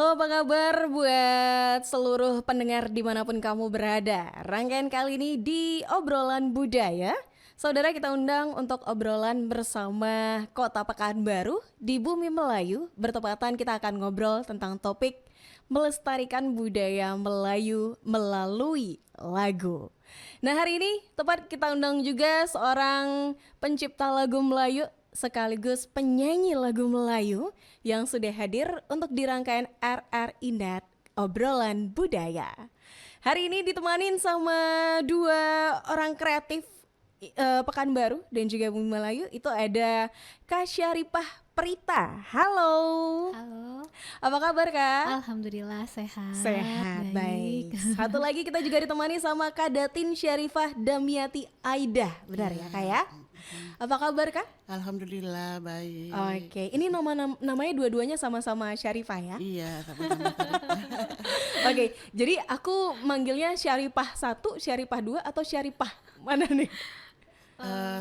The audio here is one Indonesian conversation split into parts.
Halo, apa kabar buat seluruh pendengar dimanapun kamu berada. Rangkaian kali ini di Obrolan Budaya. Saudara, kita undang untuk obrolan bersama Kota Pekanbaru di Bumi Melayu. Bertepatan kita akan ngobrol tentang topik melestarikan budaya Melayu melalui lagu. Nah, hari ini tepat kita undang juga seorang pencipta lagu Melayu sekaligus penyanyi lagu Melayu yang sudah hadir untuk di rangkaian RRI Net Obrolan Budaya. Hari ini ditemanin sama dua orang kreatif Pekanbaru dan juga Bumi Melayu. Itu ada Kak Syarifah Prita. Halo. Halo, Apa kabar Kak? alhamdulillah sehat. Sehat, baik. Satu lagi kita juga ditemani sama Kak Datin Syarifah Damiati Aida. Benar ya Kak ya? Apa kabar Kak? Alhamdulillah baik. Oke, ini namanya dua-duanya sama-sama Syarifah ya? Iya, sama-sama. Oke, jadi aku manggilnya Syarifah 1, Syarifah 2 atau Syarifah mana nih?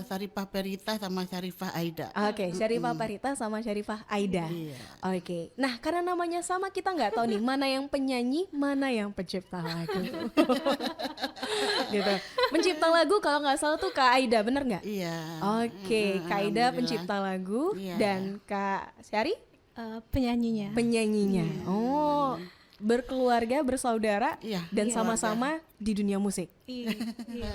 Syarifah Perita sama Syarifah Aida. Oke, Syarifah Parita sama Syarifah Aida. Iya. Oke, nah karena namanya sama kita nggak tahu nih mana yang penyanyi, mana yang pencipta lagu. Gitu. Pencipta lagu kalau nggak salah tuh Kak Aida, bener nggak? Iya. Oke, Kak Aida Alhamdulillah. pencipta lagu Iya. dan Kak Syari Penyanyinya. penyanyinya. Oh, berkeluarga, bersaudara, Iya, dan iya, sama-sama di dunia musik. Iya.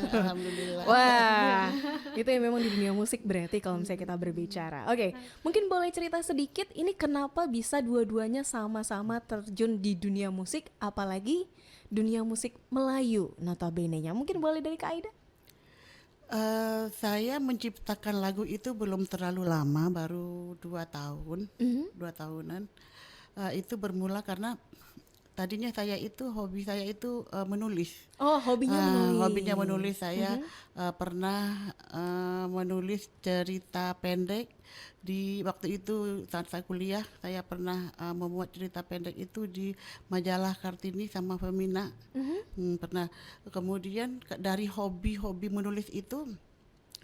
Alhamdulillah. Wah, itu yang memang di dunia musik berarti kalau misalnya kita berbicara. Oke, mungkin boleh cerita sedikit ini kenapa bisa dua-duanya sama-sama terjun di dunia musik, apalagi dunia musik Melayu notabene-nya. Mungkin boleh dari Kak Aida? Saya menciptakan lagu itu belum terlalu lama, baru 2 tahun, 2 tahunan. Itu bermula karena tadinya hobi saya itu menulis. Oh, hobinya menulis. Hobinya menulis. Saya pernah menulis cerita pendek. Di waktu itu saat saya kuliah, saya pernah membuat cerita pendek itu di majalah Kartini sama Femina. Pernah. Kemudian dari hobi menulis itu,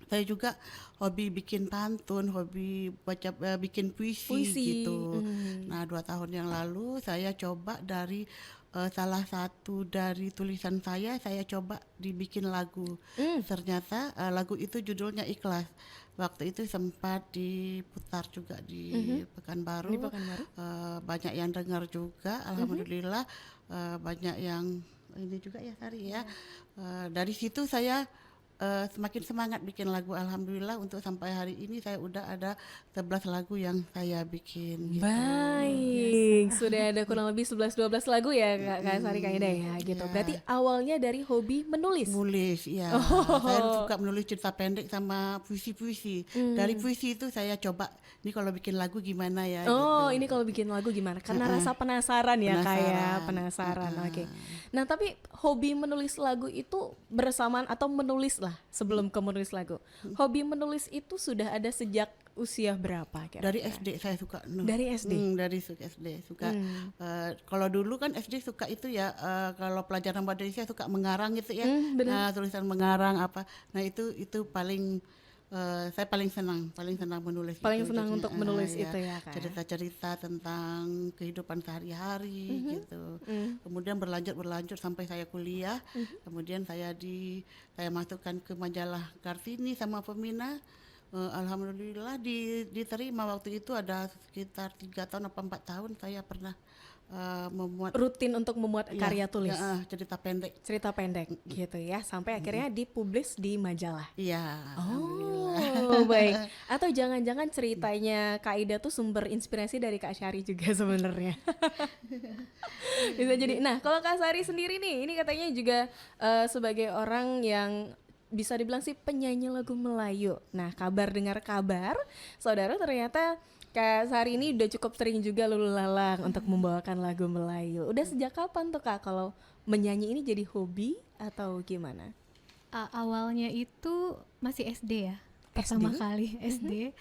saya juga hobi bikin pantun, hobi bikin puisi gitu. Nah, 2 tahun yang lalu saya coba dari salah satu dari tulisan saya coba dibikin lagu. Ternyata lagu itu judulnya Ikhlas. Waktu itu sempat diputar juga di Pekanbaru. Di Pekanbaru. Banyak yang dengar juga, alhamdulillah. Banyak yang ini juga ya Sari ya. Dari situ saya semakin semangat bikin lagu, alhamdulillah untuk sampai hari ini saya udah ada 11 lagu yang saya bikin gitu. Baik, sudah ada kurang lebih 11-12 lagu ya Kak Sari Kak Aida ya gitu. Iya. Berarti awalnya dari hobi menulis. Nulis, ya. Saya suka menulis cerita pendek sama puisi-puisi. Dari puisi itu saya coba, ini kalau bikin lagu gimana ya Oh, gitu. ini kalau bikin lagu gimana? Karena rasa penasaran ya kayak Penasaran. penasaran. Oke. Nah, tapi hobi menulis lagu itu bersamaan atau menulis lah sebelum ke menulis lagu. Hobi menulis itu sudah ada sejak usia berapa kira-kira? Dari SD saya suka. Dari SD? Dari SD suka. Kalau dulu kan SD suka itu ya, kalau pelajaran bahasa Indonesia suka mengarang gitu ya. Nah, tulisan mengarang apa. Nah, itu paling saya paling senang menulis. Paling gitu. senang Jadi, untuk menulis itu ya Kak. cerita-cerita tentang kehidupan sehari-hari gitu. Kemudian berlanjut sampai saya kuliah. Kemudian saya masukkan ke majalah Kartini sama Femina. Alhamdulillah diterima. Waktu itu ada sekitar 3 tahun atau 4 tahun saya pernah membuat Rutin untuk membuat karya tulis. cerita pendek. Cerita pendek gitu ya, sampai akhirnya dipublish di majalah. Iya. Oh, baik. Atau jangan-jangan ceritanya Kak Ida tuh sumber inspirasi dari Kak Syari juga sebenarnya. Bisa jadi. Nah, kalau Kak Syari sendiri nih, ini katanya juga sebagai orang yang bisa dibilang sih penyanyi lagu Melayu. Nah, dengar kabar, saudara ternyata Kak Sari ini udah cukup sering juga lulu lalang untuk membawakan lagu Melayu. Udah sejak kapan tuh Kak kalau menyanyi ini jadi hobi atau gimana? Awalnya itu masih SD ya, pertama kali SD.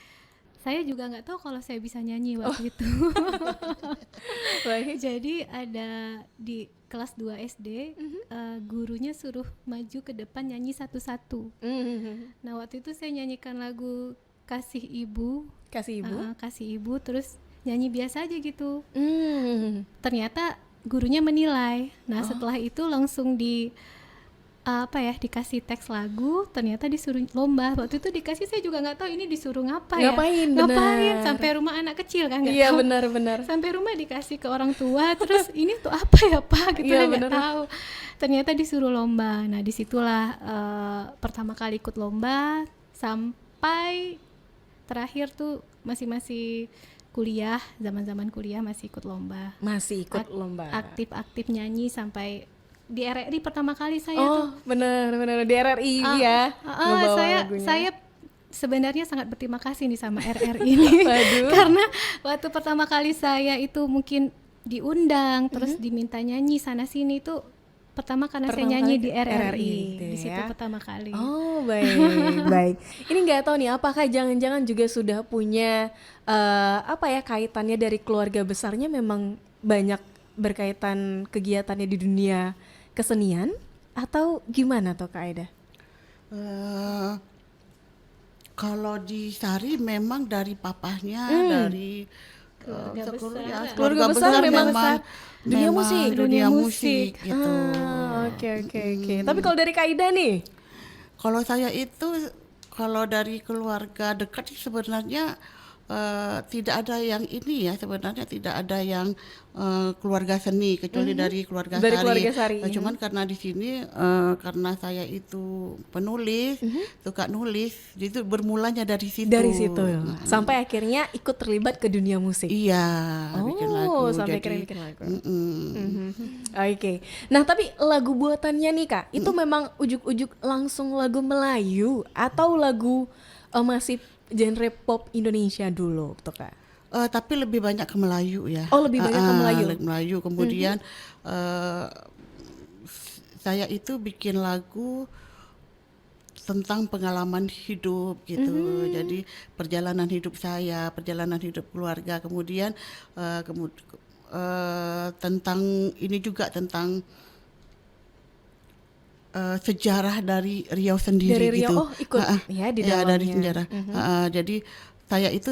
Saya juga nggak tahu kalau saya bisa nyanyi waktu itu. Baik. Jadi ada di kelas 2 SD, gurunya suruh maju ke depan nyanyi satu-satu. Nah, waktu itu saya nyanyikan lagu Kasih Ibu. Kasih Ibu. Kasih Ibu, terus nyanyi biasa aja gitu. Ternyata Gurunya menilai. Nah, setelah itu langsung dikasih teks lagu, ternyata disuruh lomba. Waktu itu dikasih, saya juga nggak tahu ini disuruh ngapain, ngapain benar. sampai rumah anak kecil kan nggak Iya tahu. benar-benar. Sampai rumah dikasih ke orang tua, terus ini tuh apa ya Pak, gitu Iya, kan nggak bener. tahu. Ternyata disuruh lomba. Nah, disitulah pertama kali ikut lomba sampai terakhir tuh masih kuliah, zaman kuliah masih ikut lomba. Masih ikut lomba. Aktif nyanyi sampai di RRI pertama kali saya Oh, benar-benar di RRI ya. Ah, ngebawa saya lagunya. saya sebenarnya sangat berterima kasih nih sama RRI ini. Waduh. Karena waktu pertama kali saya itu mungkin diundang terus diminta nyanyi sana sini itu pertama karena saya Pertama nyanyi kali di ke RRI RRI. gitu Di situ ya. pertama kali. Oh, baik, baik. Ini nggak tahu nih, apakah jangan-jangan juga sudah punya kaitannya dari keluarga besarnya memang banyak berkaitan kegiatannya di dunia kesenian atau gimana tuh Kak Aida? Eh, Kalau di Sari memang dari papahnya, dari Keluarga besar memang dunia memang musik. dunia Dunia musik gitu. Oke. Tapi kalau dari Kak Aida nih, Kalau saya itu kalau dari keluarga dekat sih sebenarnya tidak ada yang ini ya, sebenarnya tidak ada yang keluarga seni kecuali dari keluarga Dari Sari. keluarga Sari. Cuman karena di sini karena saya itu penulis, suka nulis, jadi itu bermulanya dari situ. dari situ sampai akhirnya ikut terlibat ke dunia musik. Iya, bikin lagu. Sampai Jadi, akhirnya bikin lagu. mm-mm. Oke. Nah, tapi lagu buatannya nih Kak, itu memang ujuk-ujuk langsung lagu Melayu atau lagu masih genre pop Indonesia dulu tuh Kak? Tapi lebih banyak ke Melayu ya. Oh, lebih banyak ke Melayu. Melayu. Kemudian saya itu bikin lagu tentang pengalaman hidup gitu. Jadi perjalanan hidup saya, perjalanan hidup keluarga. Kemudian tentang ini juga tentang sejarah dari Riau sendiri Dari Riau, gitu. ikut ya di dalamnya. Dari sejarah. Jadi saya itu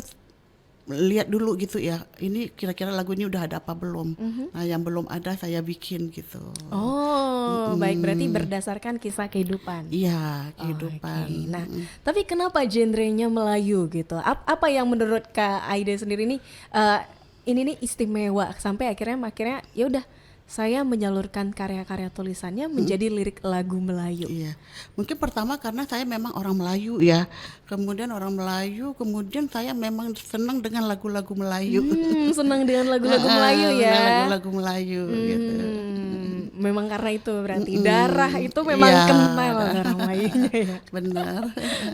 lihat dulu gitu ya, ini kira-kira lagu ini udah ada apa belum. Nah, yang belum ada saya bikin gitu. Oh, baik, berarti berdasarkan kisah kehidupan. Iya, kehidupan. Oke. Nah, tapi kenapa genrenya Melayu gitu? Apa yang menurut Kak Aida sendiri nih ini nih istimewa sampai akhirnya ya udah saya menyalurkan karya-karya tulisannya menjadi lirik lagu Melayu. Iya, mungkin pertama karena saya memang orang Melayu ya, kemudian orang Melayu, kemudian saya memang senang dengan lagu-lagu Melayu. Senang dengan lagu-lagu Melayu ya. Lagu-lagu Melayu gitu. Memang karena itu berarti darah itu memang Iya, kental darah Melayunya ya. Benar.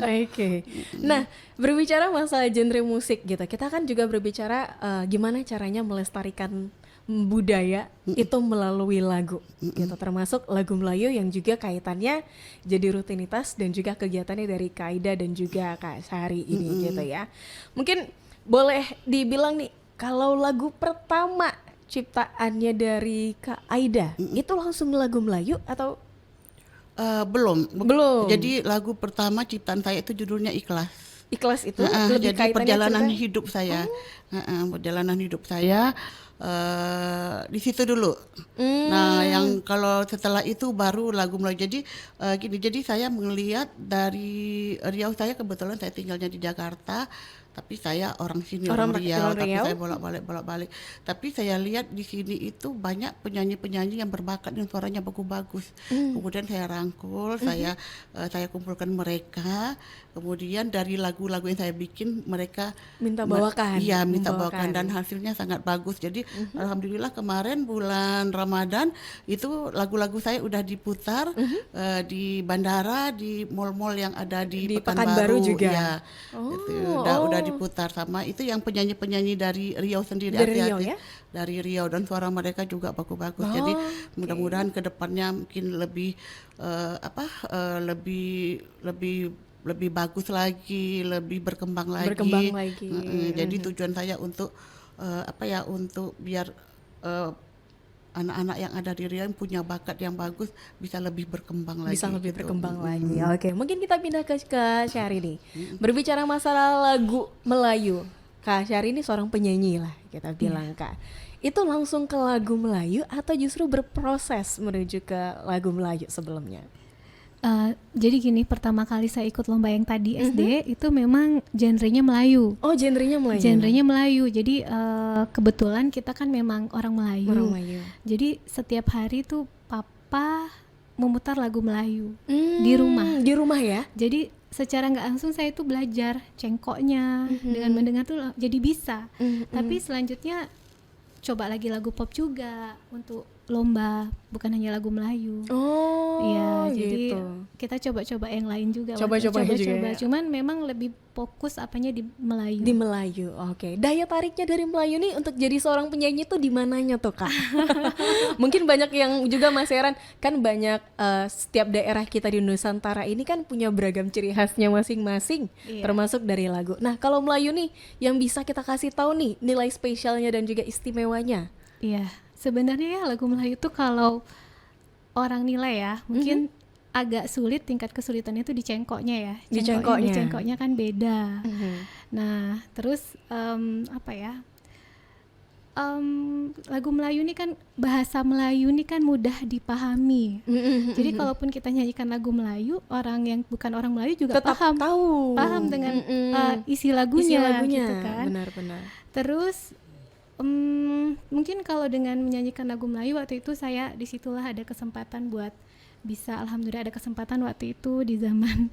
Oke. Nah, berbicara masalah genre musik gitu, kita kan juga berbicara gimana caranya melestarikan budaya itu melalui lagu gitu, termasuk lagu Melayu yang juga kaitannya jadi rutinitas dan juga kegiatannya dari Kak Aida dan juga Kak Sari ini gitu ya. Mungkin boleh dibilang nih, kalau lagu pertama ciptaannya dari Kak Aida itu langsung lagu Melayu atau Belum. belum? Jadi lagu pertama ciptaan saya itu judulnya Ikhlas. Ikhlas itu lebih Jadi kaitannya perjalanan cerita- hidup saya, perjalanan hidup saya di situ dulu. Nah, yang kalau setelah itu baru lagu Melayu. Jadi gini, jadi saya melihat dari Riau, saya kebetulan saya tinggalnya di Jakarta, tapi saya orang sini, orang Riau, tapi Riau. saya bolak-balik. Tapi saya lihat di sini itu banyak penyanyi-penyanyi yang berbakat dan suaranya bagus-bagus. Kemudian saya rangkul, saya kumpulkan mereka. Kemudian dari lagu-lagu yang saya bikin mereka minta bawakan. Iya, minta bawakan dan hasilnya sangat bagus. Jadi alhamdulillah kemarin bulan Ramadan itu lagu-lagu saya udah diputar di bandara, di mal-mal yang ada di Pekanbaru juga. Ya, gitu. Udah diputar sama itu yang penyanyi-penyanyi dari Riau sendiri, Dari Riau Asia-Asia. ya? Dari Riau, dan suara mereka juga bagus-bagus. Jadi mudah-mudahan ke depannya mungkin lebih lebih bagus lagi, lebih berkembang lagi. Jadi tujuan saya untuk untuk biar anak-anak yang ada di Riau yang punya bakat yang bagus bisa lebih berkembang lagi. Bisa lebih gitu. berkembang lagi. Oke, mungkin kita pindah ke Syahri nih. Berbicara masalah lagu Melayu, Kak Syari ini seorang penyanyi lah kita bilang Kak. Itu langsung ke lagu Melayu atau justru berproses menuju ke lagu Melayu sebelumnya? Jadi gini, pertama kali saya ikut lomba yang tadi SD itu memang genrenya Melayu. Oh, genrenya Melayu. Genrenya Melayu. Jadi kebetulan kita kan memang orang Melayu. Orang Melayu. Jadi setiap hari tuh papa memutar lagu Melayu di rumah. Di rumah ya? Jadi secara nggak langsung saya tuh belajar cengkoknya dengan mendengar tuh jadi bisa. Tapi selanjutnya coba lagi lagu pop juga untuk lomba, bukan hanya lagu Melayu. Oh, Iya, jadi gitu. kita coba-coba yang lain juga. Coba-coba juga ya? Cuman memang lebih fokus apanya di Melayu. Di Melayu, oke. Daya tariknya dari Melayu nih untuk jadi seorang penyanyi tuh di mananya tuh Kak? Mungkin banyak yang juga Mas Heran, kan banyak setiap daerah kita di Nusantara ini kan punya beragam ciri khasnya masing-masing, Iya. termasuk dari lagu. Nah kalau Melayu nih, yang bisa kita kasih tahu nih nilai spesialnya dan juga istimewanya. Iya, sebenarnya ya lagu Melayu tuh kalau orang nilai ya, mungkin agak sulit, tingkat kesulitannya tuh di cengkoknya ya. Di Di cengkoknya. cengkoknya kan beda. Nah, terus apa ya? Lagu Melayu ini kan, bahasa Melayu ini kan mudah dipahami. Jadi kalaupun kita nyanyikan lagu Melayu, orang yang bukan orang Melayu juga Tetap paham dengan isi lagunya, Isi lagunya, gitu kan. benar-benar. Terus mungkin kalau dengan menyanyikan lagu Melayu waktu itu, saya disitulah ada kesempatan buat bisa, alhamdulillah ada kesempatan waktu itu di zaman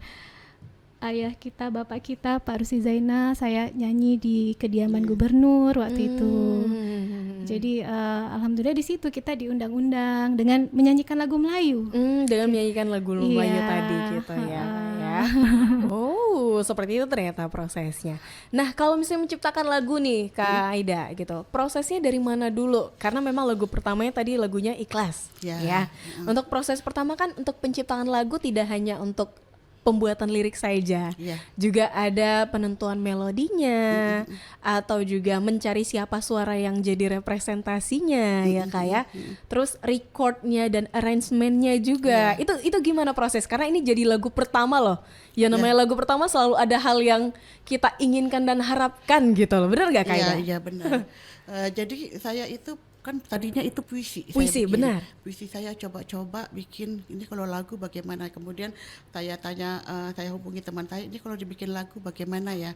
ayah kita, bapak kita, Pak Rusdi Zainal, saya nyanyi di kediaman gubernur waktu itu. Jadi alhamdulillah di situ kita diundang-undang dengan menyanyikan lagu Melayu. Dengan menyanyikan lagu Melayu Iya. tadi gitu ya, Kak, ya. Oh, seperti itu ternyata prosesnya. Nah, kalau misalnya menciptakan lagu nih, Kak Aida gitu, prosesnya dari mana dulu? Karena memang lagu pertamanya tadi lagunya Ikhlas, Ya. ya. Untuk proses pertama kan untuk penciptaan lagu tidak hanya untuk pembuatan lirik saja, Iya. juga ada penentuan melodinya, atau juga mencari siapa suara yang jadi representasinya, ya kayak, terus recordnya dan arrangementnya juga. Itu gimana proses? Karena ini jadi lagu pertama loh. Ya namanya lagu pertama selalu ada hal yang kita inginkan dan harapkan gitu loh. Benar nggak Kak Ida? Iya benar. Jadi saya itu kan tadinya itu puisi. Puisi, saya bikin. benar. Puisi saya coba-coba bikin, ini kalau lagu bagaimana. Kemudian saya tanya, saya hubungi teman saya, ini kalau dibikin lagu bagaimana ya.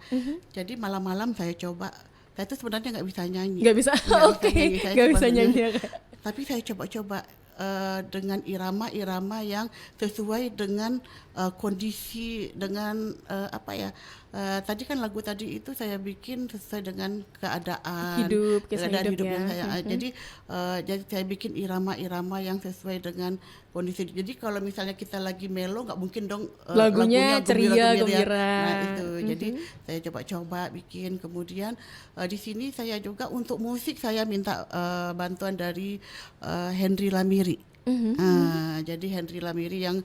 Jadi malam-malam saya coba. Saya itu sebenarnya nggak bisa nyanyi. Nggak bisa, oke, Saya nggak cuma bisa nyanyi bernyanyi. ya Kak. Tapi saya coba-coba dengan irama-irama yang sesuai dengan kondisi, dengan apa ya, tadi kan lagu tadi itu saya bikin sesuai dengan keadaan Hidup, kisah keadaan hidup hidup yang ya. saya jadi saya bikin irama-irama yang sesuai dengan kondisi. Jadi kalau misalnya kita lagi melo, nggak mungkin dong Lagunya ceria, gembira. gembira. Nah itu jadi saya coba-coba bikin. Kemudian di sini saya juga untuk musik saya minta bantuan dari Henry Lamiri. Jadi Henry Lamiri yang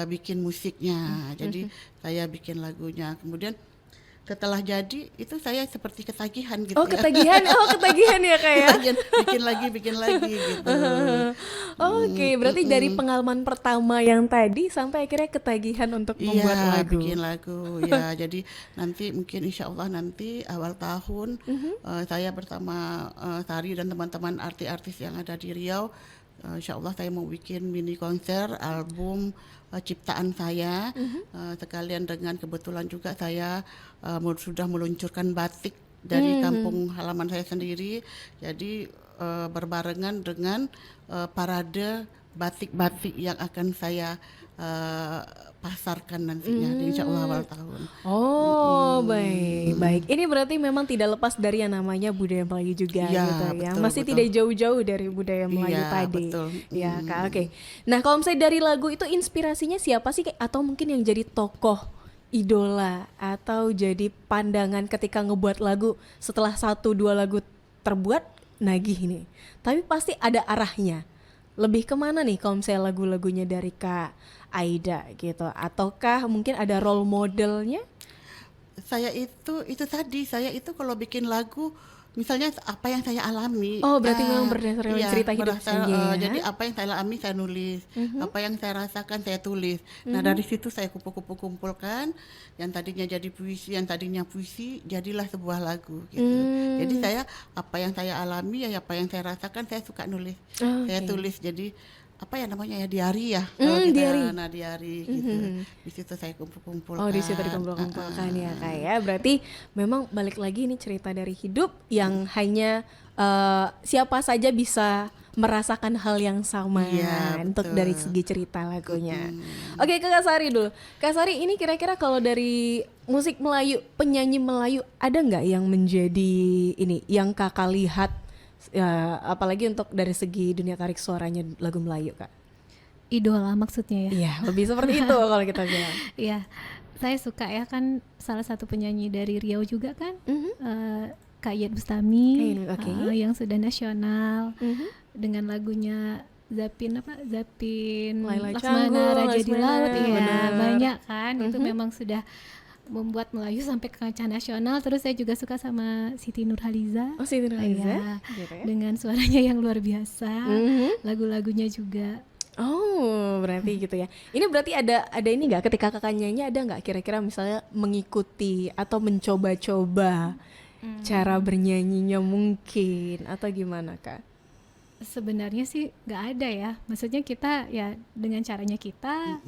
bikin musiknya. Jadi saya bikin lagunya. Kemudian setelah jadi itu saya seperti ketagihan gitu. Oh ketagihan ya Kak ya. Ketagihan, bikin lagi gitu. Oke, berarti dari pengalaman pertama yang tadi sampai akhirnya ketagihan untuk membuat Iya, lagu. bikin lagu ya. Jadi nanti mungkin insya Allah nanti awal tahun saya bersama Sari dan teman-teman artis-artis yang ada di Riau, insya Allah saya mau bikin mini konser album ciptaan saya. Sekalian dengan kebetulan juga saya sudah meluncurkan batik dari kampung halaman saya sendiri. Jadi berbarengan dengan parade batik-batik yang akan saya pasarkan nantinya insya Allah awal tahun. Oh, baik. Ini berarti memang tidak lepas dari yang namanya budaya Melayu juga Iya, gitu ya. betul, Masih betul. tidak jauh-jauh dari budaya Melayu Iya, tadi. betul. Ya, Kak. Oke. Nah, kalau misalnya dari lagu itu inspirasinya siapa sih Kak? Atau mungkin yang jadi tokoh idola atau jadi pandangan ketika ngebuat lagu setelah 1-2 lagu terbuat nagih nih. Tapi pasti ada arahnya. Lebih kemana nih kalau misalnya lagu-lagunya dari Kak Aida gitu, ataukah mungkin ada role modelnya? Saya itu tadi saya itu kalau bikin lagu misalnya apa yang saya alami. Oh, berarti memang berdasarkan Iya, cerita hidup saja ya? jadi apa yang saya alami saya nulis, apa yang saya rasakan saya tulis. Nah dari situ saya kumpulkan, yang tadinya jadi puisi, yang tadinya puisi jadilah sebuah lagu gitu. Jadi saya apa yang saya alami ya apa yang saya rasakan saya suka nulis, saya tulis. Jadi apa ya namanya ya, diari ya kalau kita, diari. nah diari gitu. Di situ saya kumpulkan. Oh, di situ dikumpul-kumpulkan ya Kak ya. Berarti memang balik lagi ini cerita dari hidup yang hanya siapa saja bisa merasakan hal yang sama Iya, untuk betul. dari segi cerita lagunya. Oke, ke Kak Sari dulu. Kak Sari, ini kira-kira kalau dari musik Melayu, penyanyi Melayu ada nggak yang menjadi ini yang Kakak lihat, ya, apalagi untuk dari segi dunia tarik suaranya lagu Melayu Kak? Idola maksudnya ya. Iya, lebih seperti itu kalau kita bilang. Iya, saya suka ya, kan salah satu penyanyi dari Riau juga kan, Kak Iyeth Bustami, Kak Iyeth, oke. yang sudah nasional dengan lagunya Zapin Laila Laksmana Canggung, Raja di Laksmana, Laut, iya benar. banyak kan, itu memang sudah membuat Melayu sampai ke kancah nasional. Terus saya juga suka sama Siti Nurhaliza. Oh, Siti Nurhaliza, Iya, gitu ya. dengan suaranya yang luar biasa, lagu-lagunya juga. Oh, berarti gitu ya. Ini berarti ada ini nggak ketika kakak nyanyi, ada nggak kira-kira misalnya mengikuti atau mencoba-coba cara bernyanyinya mungkin atau gimana Kak? Sebenarnya sih nggak ada ya, maksudnya kita ya dengan caranya kita.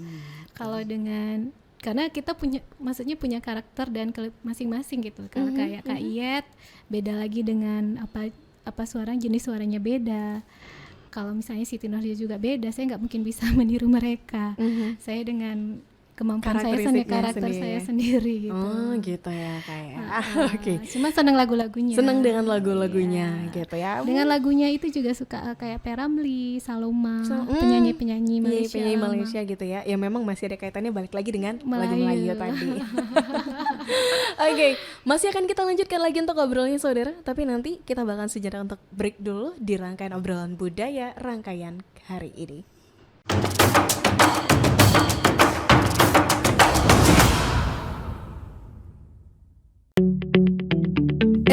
Kalau dengan, karena kita maksudnya punya karakter dan masing-masing gitu. Kalau kayak Kak Iyeth beda lagi dengan apa jenis suaranya beda. Kalau misalnya Siti Nurhaliza juga beda, saya nggak mungkin bisa meniru mereka. Saya dengan kemampuan saya sendiri, karakter saya sendiri gitu. Oh, gitu ya kayak. Oke. Cuma seneng lagu-lagunya. Seneng dengan lagu-lagunya gitu ya. Dengan lagunya itu juga suka kayak Peramli, Saloma, penyanyi-penyanyi Malaysia. Penyanyi Malaysia gitu ya. Ya memang masih ada kaitannya balik lagi dengan lagu Melayu tadi. Oke, masih akan kita lanjutkan lagi untuk obrolannya saudara, tapi nanti kita bakal sejenak untuk break dulu di rangkaian obrolan budaya rangkaian hari ini.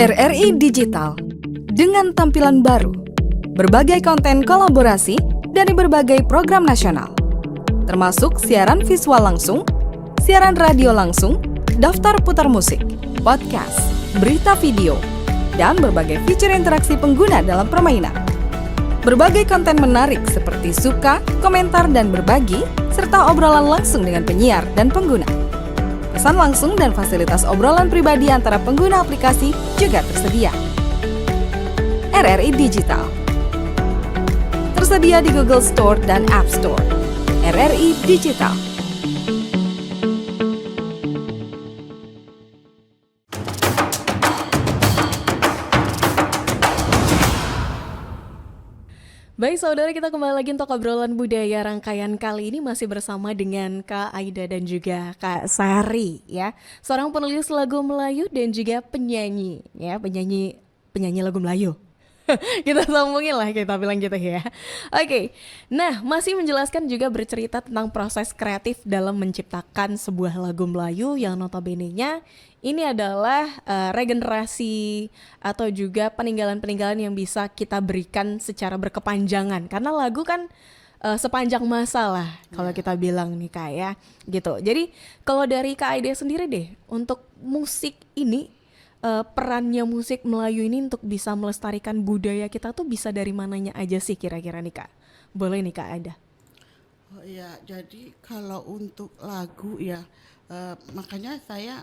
RRI Digital dengan tampilan baru, berbagai konten kolaborasi dari berbagai program nasional, termasuk siaran visual langsung, siaran radio langsung, daftar putar musik, podcast, berita video, dan berbagai fitur interaksi pengguna dalam permainan. Berbagai konten menarik seperti suka, komentar, dan berbagi, serta obrolan langsung dengan penyiar dan pengguna. Pesan langsung dan fasilitas obrolan pribadi antara pengguna aplikasi juga tersedia. RRI Digital tersedia di Google Store dan App Store. RRI Digital. Baik saudara, kita kembali lagi untuk obrolan budaya rangkaian kali ini masih bersama dengan Kak Aida dan juga Kak Sari ya. Seorang penulis lagu Melayu dan juga penyanyi ya, penyanyi lagu Melayu. Kita sambungin lah, kita bilang gitu ya. Oke, nah masih menjelaskan juga bercerita tentang proses kreatif dalam menciptakan sebuah lagu Melayu yang notabene-nya ini adalah regenerasi atau juga peninggalan-peninggalan yang bisa kita berikan secara berkepanjangan. Karena lagu kan sepanjang masa lah kalau kita bilang nih Kak ya gitu. Jadi kalau dari Kak Aida sendiri deh, untuk musik ini, perannya musik Melayu ini untuk bisa melestarikan budaya kita tuh bisa dari mananya aja sih kira-kira nih Kak? Boleh nih Kak Aida. Oh iya, jadi kalau untuk lagu ya, makanya saya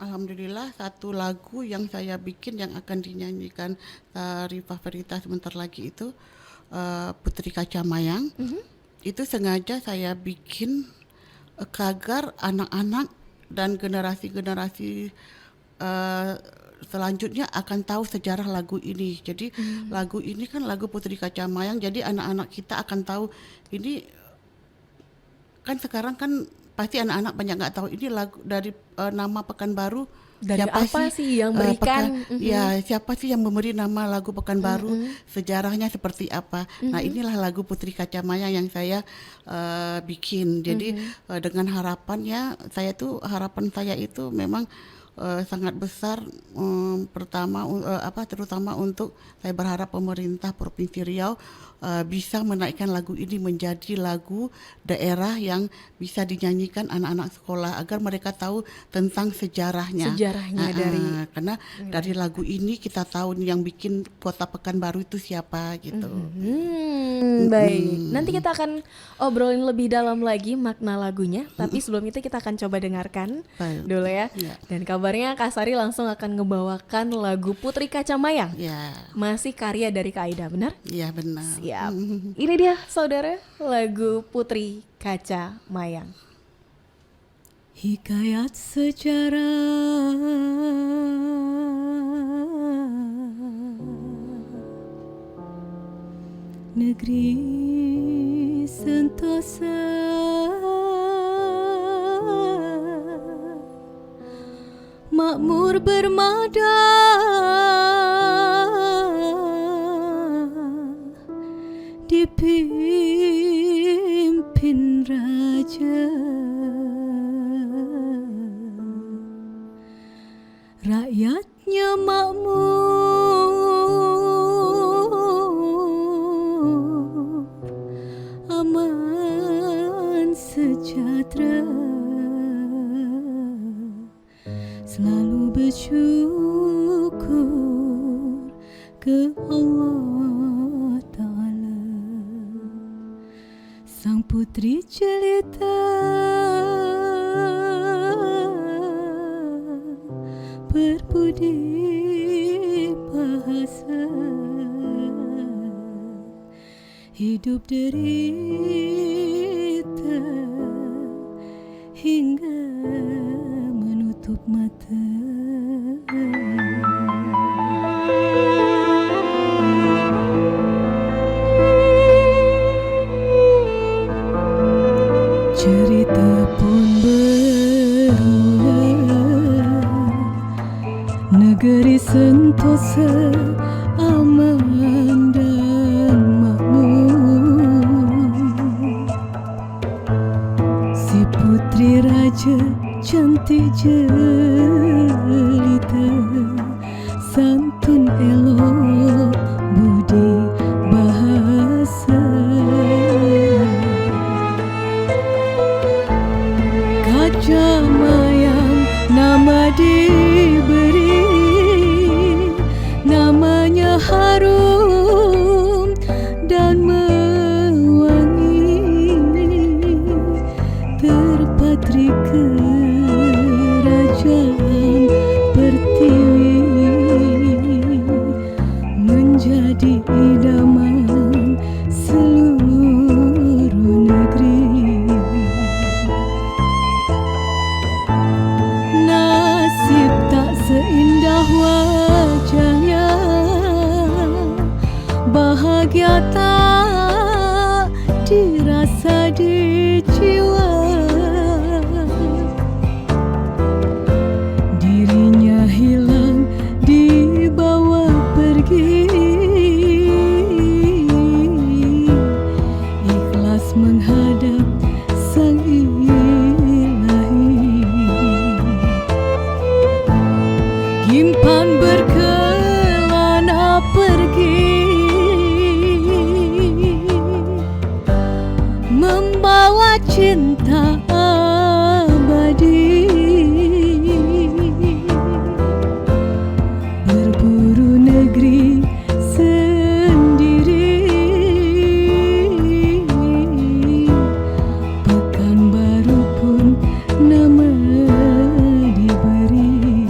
alhamdulillah satu lagu yang saya bikin yang akan dinyanyikan Rifah Ferita sebentar lagi itu Putri Kaca Mayang. Itu sengaja saya bikin agar anak-anak dan generasi-generasi selanjutnya akan tahu sejarah lagu ini. Jadi lagu ini kan lagu Putri Kaca Mayang, jadi anak-anak kita akan tahu ini. Kan sekarang kan pasti anak-anak banyak nggak tahu ini lagu dari nama Pekanbaru. Dari siapa apa sih yang berikan? Ya, siapa sih yang memberi nama lagu Pekanbaru? Sejarahnya seperti apa? Nah, inilah lagu Putri Kaca Mayang yang saya bikin. Jadi dengan harapan saya itu memang sangat besar. Terutama untuk saya berharap pemerintah Provinsi Riau bisa menaikkan lagu ini menjadi lagu daerah yang bisa dinyanyikan anak-anak sekolah agar mereka tahu tentang sejarahnya. Karena dari lagu ini kita tahu nih yang bikin Kota Pekanbaru itu siapa gitu. Baik, nanti kita akan obrolin lebih dalam lagi makna lagunya, tapi sebelum itu kita akan coba dengarkan dulu ya. Dan kabarnya Kak Sari langsung akan ngebawakan lagu Putri Kaca Mayang. Masih karya dari Kak Aida, benar? Iya, benar. Siap. Ini dia saudara, lagu Putri Kaca Mayang. Hikayat sejarah negeri Sentosa, makmur bermada, dipimpin raja, rakyatnya makmur, aman sejahtera, selalu bersyukur ke Allah Ta'ala. Sang putri jelita berbudi bahasa, hidup derita hingga menutup mata. Cerita pun berulang, negeri Sentosa aman dan makmur. Si putri raja cantik jelita, santun elok budi bahasa. Kaca Mayang nama diberi, namanya harum dan mewangi, terpatri kerajaan Pertiwi, menjadi idaman seluruh negeri. Nasib tak seindah wajahnya, bahagia tak dirasa di jiwa. Dirinya hilang dibawa pergi, ikhlas menghadap Sang Ilahi. Gimpan berkelana pergi, membawa cinta abadi. Berburu negeri sendiri, Pekanbaru pun nama diberi.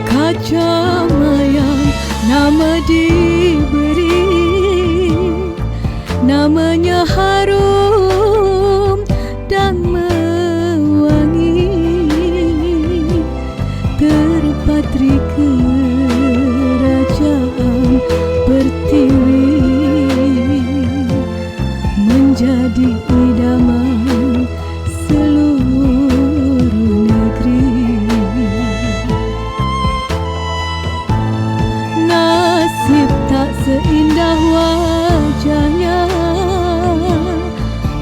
Kaca Mayang nama diberi, namanya harum dan menjadi idaman seluruh negeri. Nasib tak seindah wajahnya,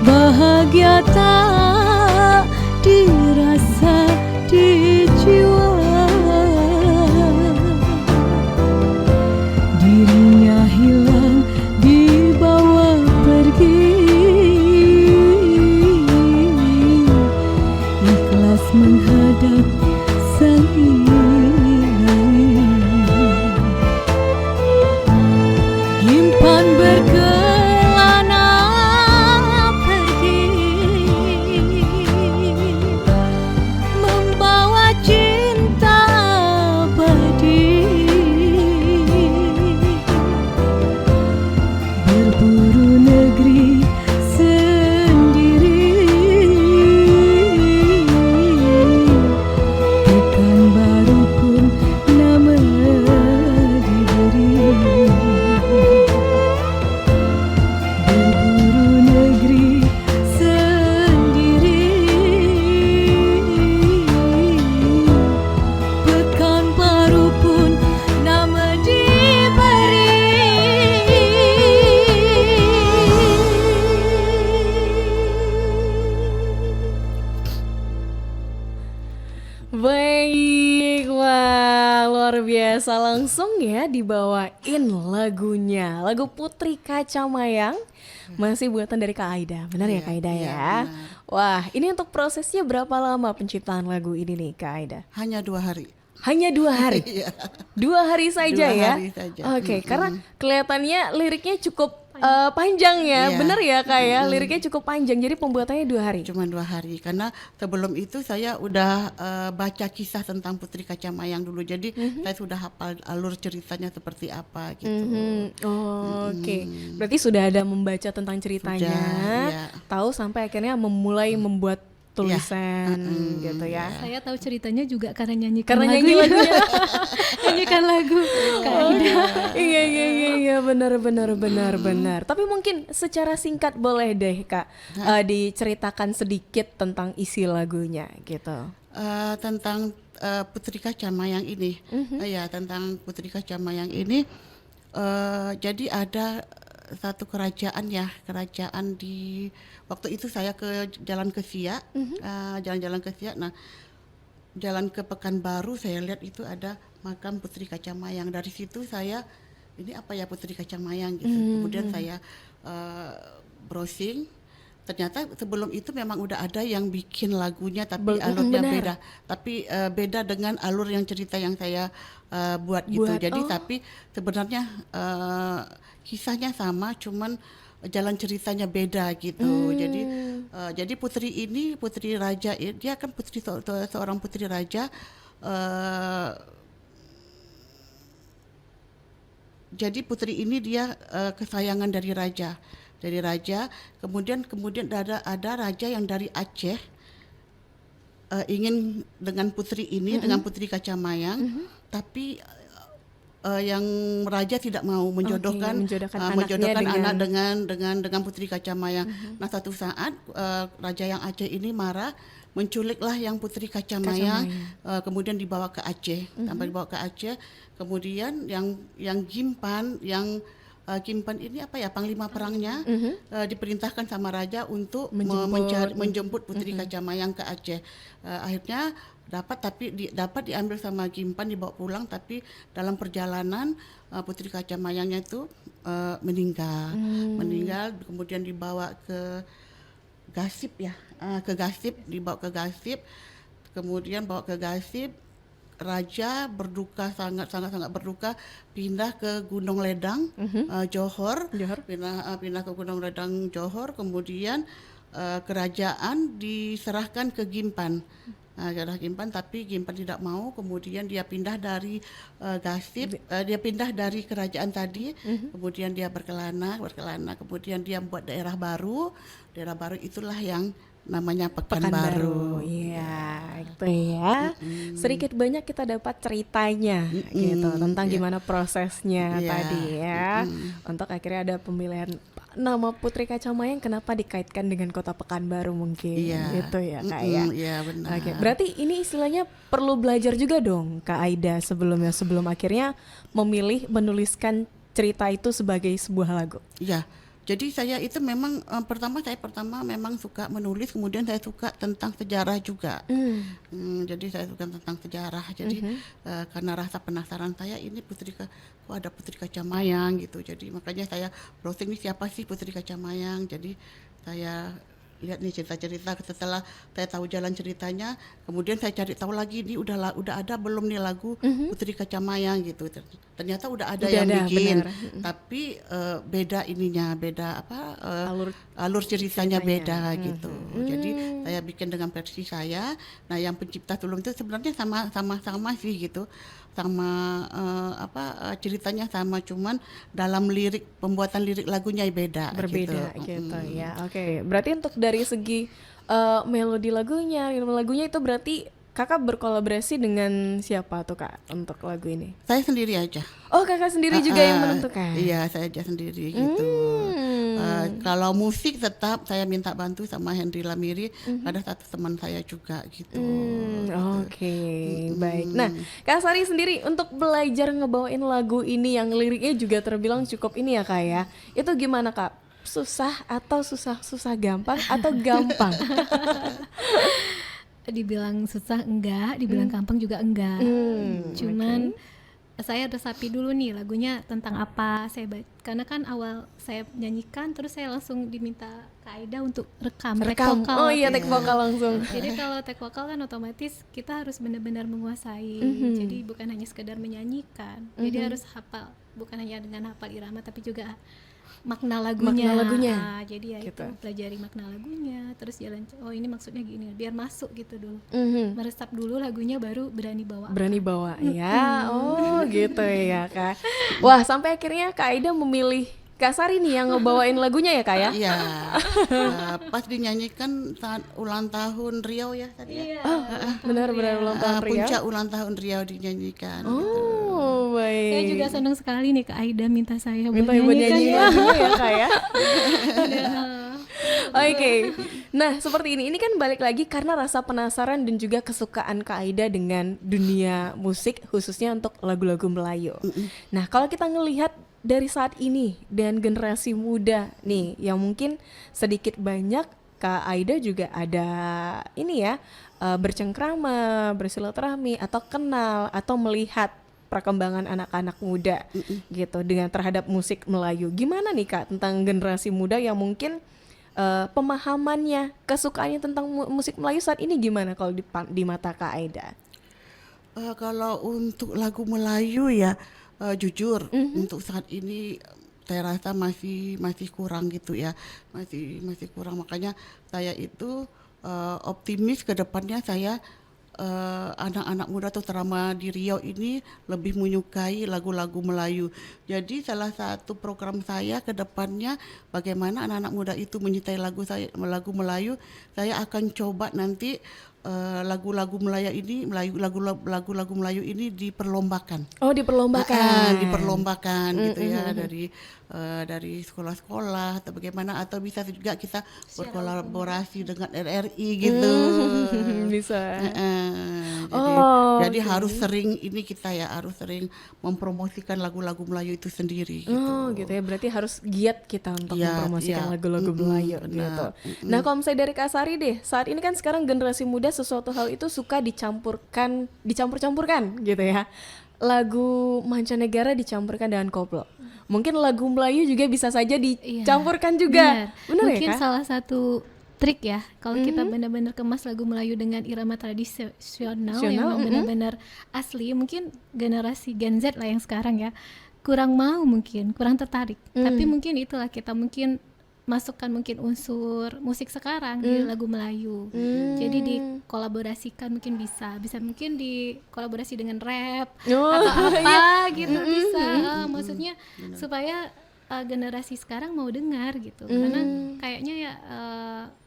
bahagia tak dirasa di jiwa. Dirinya hilang dibawa pergi, ikhlas menghadap sang ilahi. Gimpan berkelana pergi, membawa cinta abadi. Berburu negeri sendiri, Pekanbaru pun nama diberi. Berburu negeri sendiri, Pekanbaru pun nama diberi. Baik, wah luar biasa, langsung ya dibawain lagunya, lagu Putri Kacamayang, masih buatan dari Kak Aida, benar ya Iya, Kak Aida iya, ya? benar. Wah, ini untuk prosesnya berapa lama penciptaan lagu ini nih Kak Aida? Hanya 2 hari. Hanya 2 hari? Iya. 2 hari saja 2 ya? hari saja. Oke, karena kelihatannya liriknya cukup panjang ya, Iya. bener ya Kak ya? Liriknya cukup panjang, jadi pembuatannya 2 hari? Cuma 2 hari karena sebelum itu saya udah baca kisah tentang Putri Kacamayang dulu, jadi saya sudah hafal alur ceritanya seperti apa gitu. Oh, oke, berarti sudah ada membaca tentang ceritanya, iya. tahu sampai akhirnya memulai membuat tulisan gitu ya. Saya tahu ceritanya juga karena nyanyikan Karena lagu nyanyi ya. lagunya. Nyanyikan lagu Kak Aida. Iya benar. Tapi mungkin secara singkat boleh deh Kak diceritakan sedikit tentang isi lagunya gitu. Tentang Putri Kacamayang ini, ya tentang Putri Kacamayang ini, jadi ada satu kerajaan di waktu itu saya ke jalan ke Siak, jalan-jalan ke Siak. Nah, jalan ke Pekanbaru saya lihat itu ada makam Putri Kacamayang. Dari situ saya, ini apa ya Putri Kacamayang gitu. Kemudian saya browsing. Ternyata sebelum itu memang udah ada yang bikin lagunya tapi alurnya benar. beda. Tapi beda dengan alur yang cerita yang saya buat gitu. Jadi tapi sebenarnya kisahnya sama, cuman jalan ceritanya beda gitu. Jadi putri ini, putri raja, dia kan seorang putri raja. Jadi putri ini dia kesayangan dari raja. Kemudian ada raja yang dari Aceh ingin dengan putri ini, dengan Putri Kacamayang, tapi yang raja tidak mau menjodohkan anak dengan Putri Kacamayang. Nah, satu saat raja yang Aceh ini marah, menculiklah yang Putri Kacamayang. Kemudian dibawa ke Aceh, sampai dibawa ke Aceh. Kemudian yang Gimpan, Gimpan ini apa ya, panglima perangnya, diperintahkan sama raja untuk menjemput Putri Kacamayang ke Aceh. Akhirnya dapat diambil sama Gimpan, dibawa pulang, tapi dalam perjalanan Putri Kacamayangnya itu meninggal, kemudian dibawa ke Gasip ya, dibawa ke Gasip, kemudian bawa ke Gasip. Raja berduka, sangat berduka, pindah ke Gunung Ledang, Johor. Pindah ke Gunung Ledang Johor, kemudian kerajaan diserahkan ke Gimpan. Tapi Gimpan tidak mau, kemudian dia pindah dari Gasip, dia pindah dari kerajaan tadi, kemudian dia berkelana, kemudian dia membuat daerah baru itulah yang namanya Pekanbaru. Iya, gitu ya. Sedikit banyak kita dapat ceritanya gitu tentang gimana prosesnya Iya. tadi ya. Untuk akhirnya ada pemilihan nama Putri Kacamayang kenapa dikaitkan dengan Kota Pekanbaru mungkin gitu ya Kak ya. Iya benar. Oke, berarti ini istilahnya perlu belajar juga dong Kak Aida sebelum akhirnya memilih menuliskan cerita itu sebagai sebuah lagu. Iya. Jadi saya itu memang pertama memang suka menulis, kemudian saya suka tentang sejarah juga. Jadi saya suka tentang sejarah. Jadi karena rasa penasaran saya ini kok ada Putri Kacamayang gitu. Jadi makanya saya browsing nih siapa sih Putri Kacamayang. Jadi saya lihat nih cerita-cerita, setelah saya tahu jalan ceritanya, kemudian saya cari tahu lagi nih udah ada belum nih lagu Putri Kacamayang gitu. Ternyata udah ada yang bikin, benar. tapi beda alur ceritanya beda gitu. Jadi saya bikin dengan versi saya. Nah, yang pencipta tulung itu sebenarnya sama sih gitu. Ceritanya sama, cuman dalam pembuatan lirik lagunya beda Berbeda gitu. gitu ya. Oke, berarti untuk dari segi melodi lagunya, ritme lagunya itu berarti Kakak berkolaborasi dengan siapa tuh Kak untuk lagu ini? Saya sendiri aja. Oh, Kakak sendiri juga yang menentukan. Iya, saya aja sendiri gitu. Kalau musik tetap saya minta bantu sama Henry Lamiri, ada satu teman saya juga gitu. Oke, baik. Nah, Kak Sari sendiri untuk belajar ngebawain lagu ini yang liriknya juga terbilang cukup ini ya Kak ya. Itu gimana Kak? Susah atau susah gampang atau gampang? Dibilang susah enggak, dibilang gampang juga enggak. Cuman saya resapi dulu nih lagunya tentang apa. Karena kan awal saya nyanyikan, terus saya langsung diminta Kak Aida untuk rekam. Take vokal. Oh iya, take vokal langsung. Jadi kalau take vokal kan otomatis kita harus benar-benar menguasai. Jadi bukan hanya sekedar menyanyikan. Jadi harus hafal, bukan hanya dengan hafal irama tapi juga makna lagunya. Jadi ya Gitu. itu pelajari makna lagunya, terus jalan ini maksudnya gini, biar masuk gitu dulu. Meresap dulu lagunya baru berani bawa. Berani bawa ya. Oh, gitu ya Kak. Wah, sampai akhirnya Kak Aida memilih Kak Sari nih yang ngebawain lagunya ya Kak ya? Iya. Pas dinyanyikan saat ulang tahun Riau ya tadi ya. Benar-benar ulang tahun Riau. Puncak ulang tahun Riau dinyanyikan gitu. Oh, baik. Saya juga senang sekali nih Kak Aida minta saya minta buat buat nyanyikan nyanyi ya. lagunya ya Kak ya. Oke, nah seperti ini kan balik lagi karena rasa penasaran dan juga kesukaan Kak Aida dengan dunia musik khususnya untuk lagu-lagu Melayu. Nah kalau kita ngelihat dari saat ini dan generasi muda nih yang mungkin sedikit banyak Kak Aida juga ada ini ya bercengkrama, bersilaturahmi atau kenal atau melihat perkembangan anak-anak muda gitu dengan terhadap musik Melayu. Gimana nih Kak tentang generasi muda yang mungkin pemahamannya, kesukaannya tentang musik Melayu saat ini gimana kalau di mata Kak Aida? Kalau untuk lagu Melayu ya jujur untuk saat ini saya rasa masih kurang gitu ya, masih kurang. Makanya saya itu optimis ke depannya saya anak-anak muda terutama di Riau ini lebih menyukai lagu-lagu Melayu. Jadi salah satu program saya ke depannya bagaimana anak-anak muda itu menyukai lagu Melayu. Saya akan coba nanti lagu-lagu lagu-lagu Melayu ini diperlombakan. Oh, diperlombakan. Diperlombakan gitu ya dari sekolah-sekolah atau bagaimana, atau bisa juga kita berkolaborasi dengan RRI gitu. Bisa. Jadi harus sering harus sering mempromosikan lagu-lagu Melayu itu sendiri gitu. Oh gitu ya, berarti harus giat kita untuk Giat, mempromosikan iya. lagu-lagu Melayu gitu. Nah kalau misalnya dari Kak Sari deh, saat ini kan sekarang generasi muda sesuatu hal itu suka dicampur-campurkan gitu ya. Lagu mancanegara dicampurkan dengan koplo. Mungkin lagu Melayu juga bisa saja dicampurkan juga. Benar ya Mungkin Kak? salah satu trik ya kalau kita benar-benar kemas lagu Melayu dengan irama tradisional yang benar-benar asli. Mungkin generasi Gen Z lah yang sekarang ya kurang tertarik. Tapi mungkin itulah kita mungkin masukkan mungkin unsur musik sekarang di lagu Melayu. Jadi dikolaborasikan mungkin bisa mungkin dikolaborasi dengan rap atau apa gitu bisa. Maksudnya supaya generasi sekarang mau dengar gitu. Karena kayaknya ya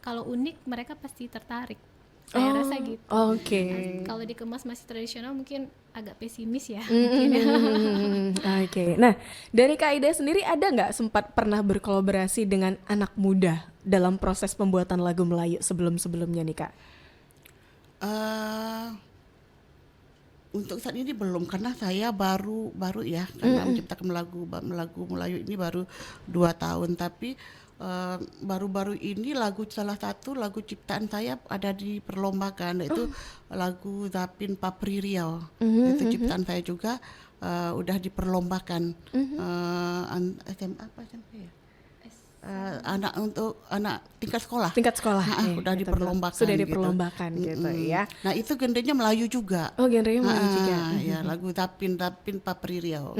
kalau unik mereka pasti tertarik. Saya rasa gitu. Oke. Kalau dikemas masih tradisional mungkin agak pesimis ya. Mungkin ya. Oke. Nah, dari Kak Aida sendiri ada nggak sempat pernah berkolaborasi dengan anak muda dalam proses pembuatan lagu Melayu sebelum-sebelumnya nih Kak? Untuk saat ini belum, karena saya baru ya, karena menciptakan lagu Melayu ini baru 2 tahun, tapi baru-baru ini salah satu lagu ciptaan saya ada diperlombakan, yaitu lagu Zapin Papri Riau. Itu ciptaan saya juga, udah diperlombakan SMA apa SMP ya? Anak tingkat sekolah. Tingkat sekolah. Udah gitu. diperlombakan. Sudah diperlombakan gitu ya. Nah, itu genrenya Melayu juga. Oh, genrenya Melayu juga. Ya, lagu Zapin Papri Riau.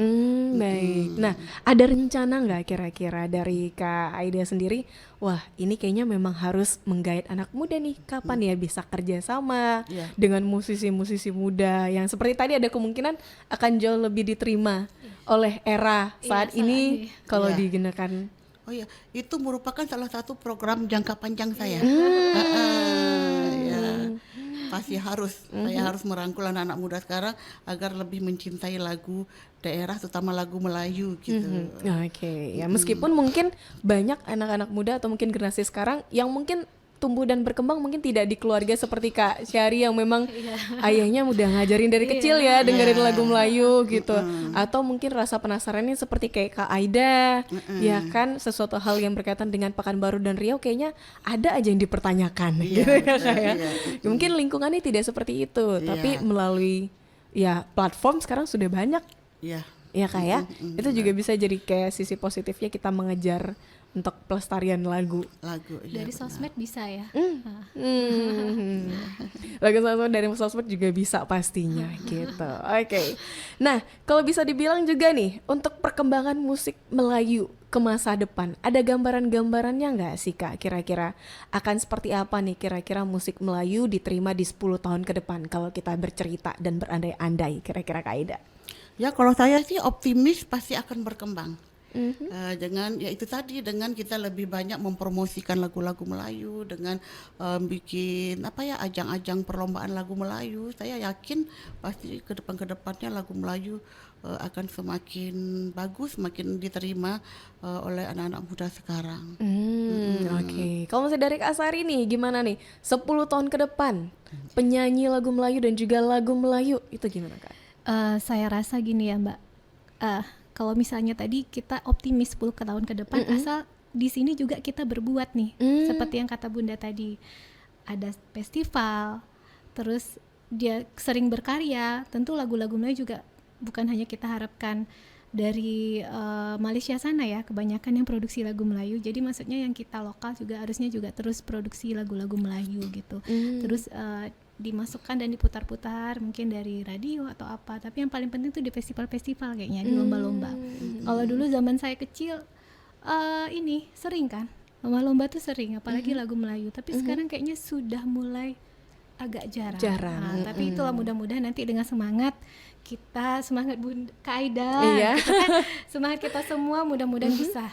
Baik. Nah, ada rencana nggak kira-kira dari Kak Aida sendiri? Wah, ini kayaknya memang harus menggait anak muda nih. Kapan ya bisa kerja sama Iya. dengan musisi-musisi muda yang seperti tadi ada kemungkinan akan jauh lebih diterima oleh era saat saat ini ini. kalau Iya. digunakan. Oh ya, itu merupakan salah satu program jangka panjang saya. Ya, pasti saya harus merangkul anak-anak muda sekarang agar lebih mencintai lagu daerah, terutama lagu Melayu gitu. Oke, ya meskipun mungkin banyak anak-anak muda atau mungkin generasi sekarang yang mungkin tumbuh dan berkembang mungkin tidak di keluarga seperti Kak Syari yang memang ayahnya udah ngajarin dari kecil ya dengerin lagu Melayu gitu, atau mungkin rasa penasarannya seperti kayak Kak Aida, ya kan, sesuatu hal yang berkaitan dengan Pekanbaru dan Riau kayaknya ada aja yang dipertanyakan gitu ya Kak ya. Mungkin lingkungannya tidak seperti itu, tapi melalui ya platform sekarang sudah banyak. Iya. Ya Kak ya, itu juga bisa jadi kayak sisi positifnya kita mengejar untuk pelestarian lagu. Iya, Dari benar. sosmed bisa ya. Lagu sosmed dari sosmed juga bisa pastinya gitu. Oke. Nah, kalau bisa dibilang juga nih untuk perkembangan musik Melayu ke masa depan, ada gambaran-gambarannya nggak sih Kak? Kira-kira akan seperti apa nih kira-kira musik Melayu diterima di 10 tahun ke depan kalau kita bercerita dan berandai-andai kira-kira Kak Aida? Ya, kalau saya sih optimis pasti akan berkembang. Dengan ya itu tadi, dengan kita lebih banyak mempromosikan lagu-lagu Melayu, dengan bikin ajang-ajang perlombaan lagu Melayu, saya yakin pasti ke depannya lagu Melayu akan semakin bagus, semakin diterima oleh anak-anak muda sekarang. Oke. Kalau misalnya dari Kak Sari nih gimana nih 10 tahun ke depan penyanyi lagu Melayu dan juga lagu Melayu itu gimana Kak? Saya rasa gini ya Mbak, kalau misalnya tadi kita optimis 10 tahun ke depan, asal di sini juga kita berbuat nih, seperti yang kata Bunda tadi, ada festival, terus dia sering berkarya, tentu lagu-lagu Melayu juga bukan hanya kita harapkan dari Malaysia sana ya, kebanyakan yang produksi lagu Melayu, jadi maksudnya yang kita lokal juga harusnya juga terus produksi lagu-lagu Melayu gitu, terus dimasukkan dan diputar-putar mungkin dari radio atau apa, tapi yang paling penting tuh di festival-festival kayaknya, di lomba-lomba. Kalau dulu zaman saya kecil ini sering kan lomba-lomba tuh sering, apalagi lagu Melayu, tapi sekarang kayaknya sudah mulai agak jarang. Nah, tapi itulah mudah-mudahan nanti dengan semangat kita, semangat Bunda Kak Aida, gitu kan, semangat kita semua mudah-mudahan bisa.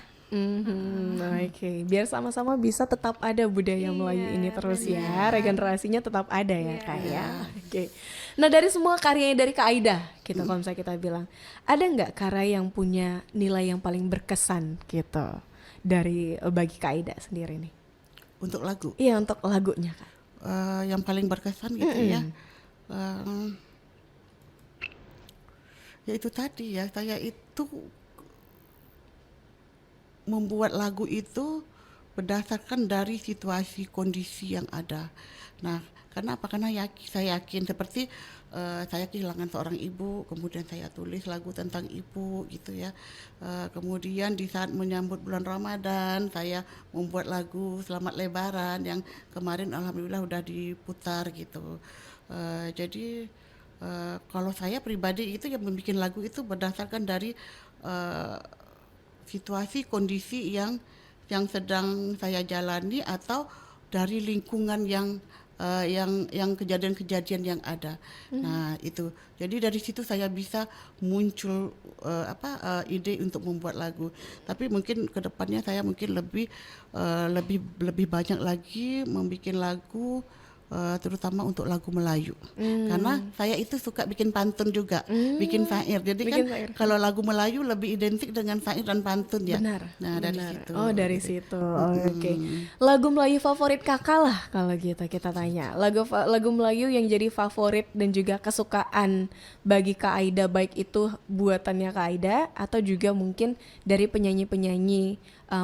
Oke, biar sama-sama bisa tetap ada budaya Melayu ini terus ya, regenerasinya tetap ada ya Kak ya. Oke. Nah dari semua karyanya dari Kak Aida, gitu kalau misalnya kita bilang, ada nggak karya yang punya nilai yang paling berkesan gitu dari bagi Kak Aida sendiri nih? Untuk lagu, Iya untuk lagunya Kak. yang paling berkesan gitu ya. Ya itu tadi ya, saya itu membuat lagu itu berdasarkan dari situasi kondisi yang ada. Nah, kenapa? Karena saya yakin seperti saya kehilangan seorang ibu, kemudian saya tulis lagu tentang ibu gitu ya. Kemudian di saat menyambut bulan Ramadan, saya membuat lagu Selamat Lebaran yang kemarin alhamdulillah udah diputar gitu. Jadi kalau saya pribadi itu yang membuat lagu itu berdasarkan dari situasi kondisi yang sedang saya jalani atau dari lingkungan yang yang kejadian-kejadian yang ada. Nah itu, jadi dari situ saya bisa muncul ide untuk membuat lagu. Tapi mungkin kedepannya saya mungkin lebih banyak lagi membuat lagu. Terutama untuk lagu Melayu, karena saya itu suka bikin pantun juga, bikin syair. Jadi Bikin kan syair. kalau lagu Melayu lebih identik dengan syair dan pantun ya. Benar. Nah dari benar. situ. Oh dari situ. Oh, Oke. Lagu Melayu favorit kakak lah kalau gitu kita tanya. Lagu Melayu yang jadi favorit dan juga kesukaan bagi Kak Aida, baik itu buatannya Kak Aida atau juga mungkin dari penyanyi-penyanyi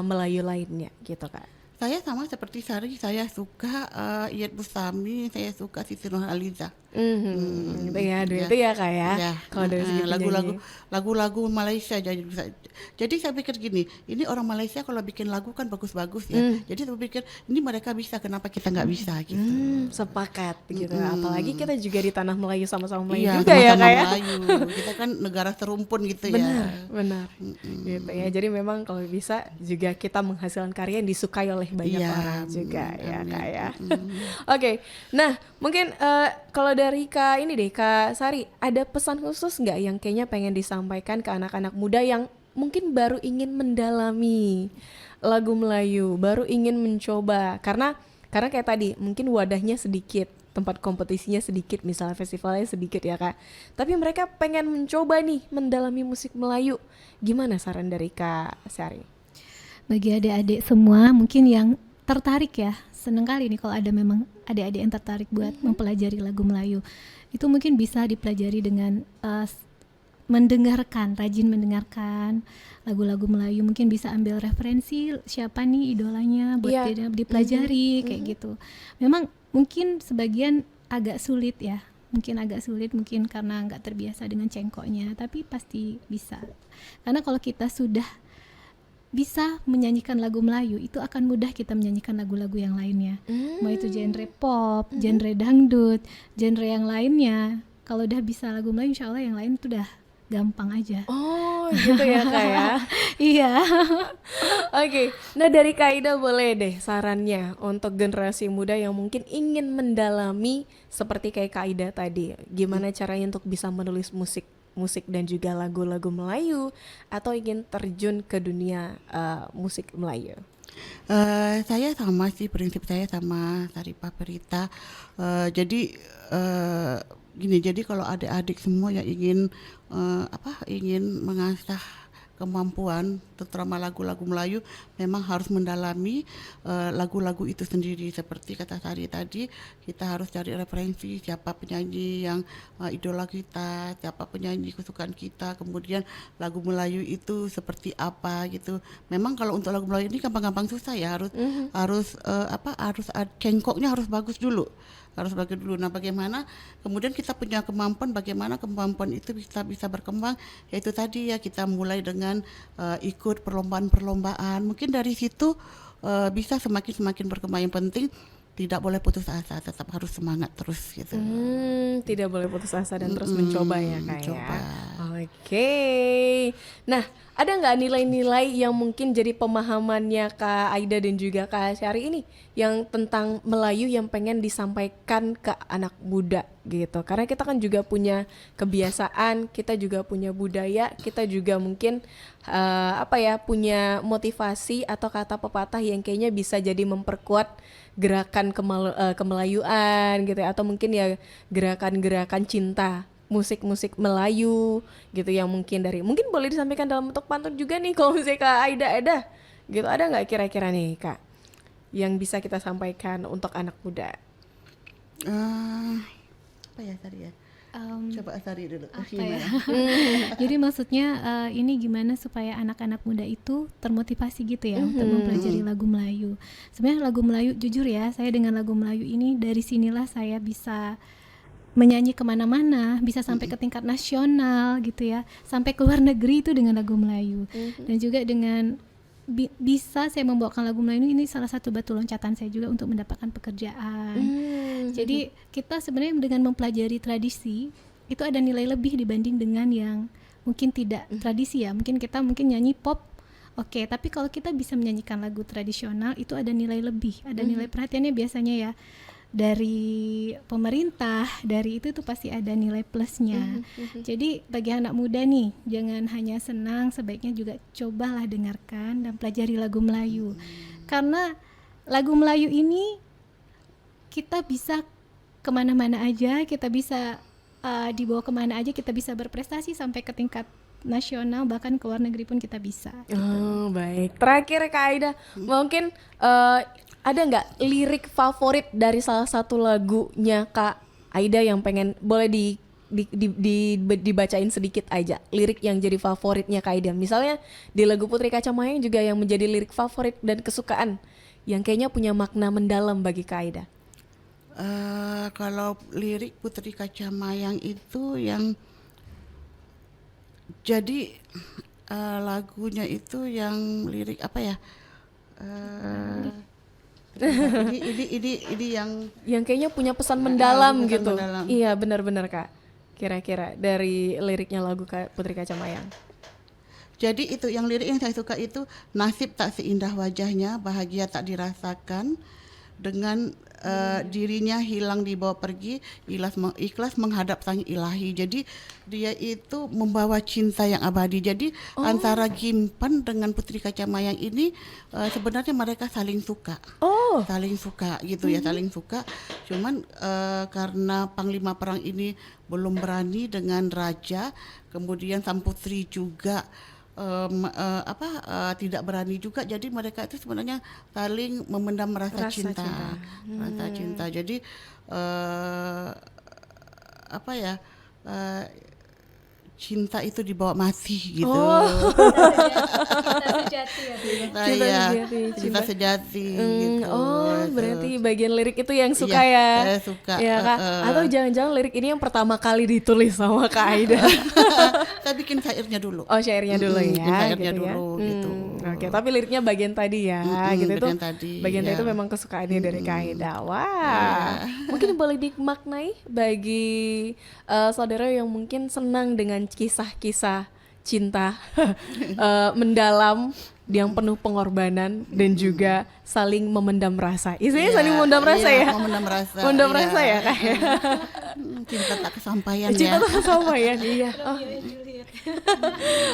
Melayu lainnya gitu Kak. Saya sama seperti Sari, saya suka Iyeth Bustami, saya suka Siti Nurhaliza. Gitu ya, Ya. itu ya Kak ya. Ya, Kalau dari segi lagu-lagu Malaysia jadi saya pikir gini, ini orang Malaysia kalau bikin lagu kan bagus-bagus ya. Jadi saya pikir ini mereka bisa, kenapa kita nggak bisa gitu. sepakat gitu. Apalagi kita juga di tanah Melayu sama-sama Melayu Iya, juga ya sama-sama Kak ya. Melayu. Kita kan negara serumpun gitu Benar, ya. benar. Gitu ya. Jadi memang kalau bisa juga kita menghasilkan karya yang disukai oleh banyak Iya, orang juga ya amin. Kak ya. Oke. Nah, mungkin kalau dari Kak ini deh Kak Sari, ada pesan khusus nggak yang kayaknya pengen disampaikan ke anak-anak muda yang mungkin baru ingin mendalami lagu Melayu, baru ingin mencoba karena kayak tadi mungkin wadahnya sedikit, tempat kompetisinya sedikit, misalnya festivalnya sedikit ya Kak. Tapi mereka pengen mencoba nih mendalami musik Melayu. Gimana saran dari Kak Sari? Bagi adik-adik semua mungkin yang tertarik ya, seneng kali nih kalau ada memang adik-adik yang tertarik buat mempelajari lagu Melayu. Itu mungkin bisa dipelajari dengan rajin mendengarkan lagu-lagu Melayu. Mungkin bisa ambil referensi siapa nih idolanya buat Iya. dipelajari kayak gitu. Memang mungkin sebagian agak sulit ya, mungkin karena nggak terbiasa dengan cengkoknya, tapi pasti bisa. Karena kalau kita sudah bisa menyanyikan lagu Melayu, itu akan mudah kita menyanyikan lagu-lagu yang lainnya. Mau itu genre pop, genre dangdut, genre yang lainnya. Kalau udah bisa lagu Melayu, insya Allah yang lain tuh udah gampang aja. Oh, gitu ya Kak ya. Iya. Oke, nah dari Kak Aida boleh deh sarannya untuk generasi muda yang mungkin ingin mendalami seperti kayak Kak Aida tadi. Gimana caranya untuk bisa menulis musik dan juga lagu-lagu Melayu atau ingin terjun ke dunia musik Melayu? Saya sama sih, prinsip saya sama Saripah Perita. Jadi gini, jadi kalau adik-adik semua yang ingin mengasah kemampuan terutama lagu-lagu Melayu, memang harus mendalami lagu-lagu itu sendiri. Seperti kata Sari tadi, kita harus cari referensi siapa penyanyi yang idola kita, siapa penyanyi kesukaan kita, kemudian lagu Melayu itu seperti apa gitu. Memang kalau untuk lagu Melayu ini gampang-gampang susah ya, harus cengkoknya harus bagus dulu. Nah, bagaimana kemudian kita punya kemampuan, bagaimana kemampuan itu bisa berkembang, yaitu tadi ya kita mulai dengan ikut perlombaan-perlombaan. Mungkin dari situ bisa semakin berkembang. Yang penting tidak boleh putus asa, tetap harus semangat terus gitu. Tidak boleh putus asa dan terus mencoba ya Kak mencoba. ya. Oke. Nah, ada nggak nilai-nilai yang mungkin jadi pemahamannya Kak Aida dan juga Kak Syari ini yang tentang Melayu yang pengen disampaikan ke anak muda gitu? Karena kita kan juga punya kebiasaan, kita juga punya budaya, kita juga mungkin punya motivasi atau kata pepatah yang kayaknya bisa jadi memperkuat gerakan kemelayuan gitu ya, atau mungkin ya gerakan-gerakan cinta musik-musik Melayu gitu yang mungkin boleh disampaikan dalam bentuk pantun juga nih kalau misalnya Kak Aida ada gitu, ada nggak kira-kira nih Kak yang bisa kita sampaikan untuk anak muda? Apa ya Sari ya? Coba Sari dulu. Jadi maksudnya ini gimana supaya anak-anak muda itu termotivasi gitu ya untuk mempelajari lagu Melayu. Sebenarnya lagu Melayu, jujur ya, saya dengan lagu Melayu ini dari sinilah saya bisa menyanyi kemana-mana, bisa sampai ke tingkat nasional gitu ya, sampai ke luar negeri itu dengan lagu Melayu. Dan juga dengan bisa saya membawakan lagu Melayu ini salah satu batu loncatan saya juga untuk mendapatkan pekerjaan. Jadi kita sebenarnya dengan mempelajari tradisi itu ada nilai lebih dibanding dengan yang mungkin tidak tradisi ya. Mungkin kita nyanyi pop, oke, tapi kalau kita bisa menyanyikan lagu tradisional itu ada nilai lebih, ada nilai perhatiannya biasanya ya. dari pemerintah, dari itu tuh pasti ada nilai plusnya. Jadi bagi anak muda nih, jangan hanya senang, sebaiknya juga cobalah dengarkan dan pelajari lagu Melayu. Karena lagu Melayu ini kita bisa kemana-mana aja, kita bisa dibawa kemana aja, kita bisa berprestasi sampai ke tingkat nasional, bahkan ke luar negeri pun kita bisa. Oh, baik. Terakhir Kak Aida, mungkin ada nggak lirik favorit dari salah satu lagunya Kak Aida yang pengen boleh dibacain sedikit aja lirik yang jadi favoritnya Kak Aida. Misalnya di lagu Putri Kaca Mayang juga yang menjadi lirik favorit dan kesukaan yang kayaknya punya makna mendalam bagi Kak Aida. Kalau lirik Putri Kaca Mayang itu yang jadi lagunya itu yang lirik apa ya? Ini yang kayaknya punya pesan mendalam pesan gitu. mendalam. Iya, benar-benar Kak. Kira-kira dari liriknya lagu Putri Kaca Mayang. Jadi itu yang lirik yang saya suka itu, nasib tak seindah wajahnya, bahagia tak dirasakan, dengan dirinya hilang dibawa pergi, ikhlas menghadap sang ilahi. Jadi dia itu membawa cinta yang abadi. Jadi antara Gimpen dengan Putri Kaca Mayang ini sebenarnya mereka saling suka. Saling suka gitu ya, saling suka. Cuman karena Panglima Perang ini belum berani dengan raja, kemudian sang putri juga tidak berani juga, jadi mereka itu sebenarnya saling memendam rasa cinta. Jadi cinta itu dibawa mati gitu. Cinta sejati gitu. Berarti bagian lirik itu yang suka ya? Saya suka. Ya Kak. Atau jangan-jangan lirik ini yang pertama kali ditulis sama Kak Aida? Saya bikin syairnya dulu. Oh, syairnya dulu ya. Bikin syairnya gitu dulu ya. gitu. Oke, tapi liriknya bagian tadi ya, gitu itu. Bagian tadi ya. itu memang kesukaannya dari Kak Aida. Wah, mungkin boleh dimaknai bagi saudara yang mungkin senang dengan kisah-kisah cinta mendalam yang penuh pengorbanan dan juga saling memendam rasa. Isinya saling memendam rasa ya? Memendam rasa. Memendam rasa ya Kak? Cinta tak kesampaian Cinta ya. tak kesampaian, iya.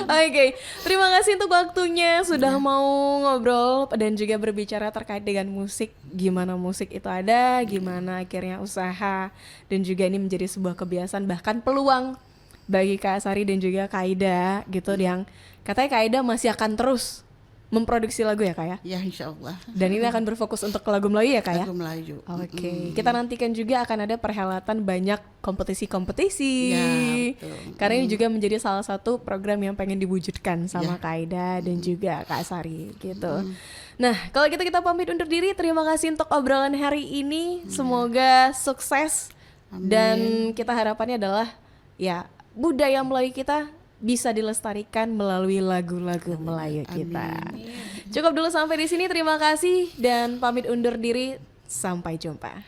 Oke, terima kasih untuk waktunya sudah mau ngobrol dan juga berbicara terkait dengan musik. Gimana musik itu ada, gimana akhirnya usaha, dan juga ini menjadi sebuah kebiasaan bahkan peluang bagi Kak Sari dan juga Kak Aida gitu, yang katanya Kak Aida masih akan terus memproduksi lagu ya Kak ya? Ya, insya Allah. Dan ini akan berfokus untuk lagu Melayu ya Kak ya? Lagu Melayu. Oke, kita nantikan juga akan ada perhelatan banyak kompetisi-kompetisi. Ya, betul. Karena ini juga menjadi salah satu program yang pengen diwujudkan sama Kak Aida dan juga Kak Sari gitu. Nah, kalau gitu kita pamit undur diri. Terima kasih untuk obrolan hari ini. Semoga sukses. Dan kita harapannya adalah ya budaya Melayu kita bisa dilestarikan melalui lagu-lagu Melayu kita. Cukup dulu sampai di sini. Terima kasih dan pamit undur diri. Sampai jumpa.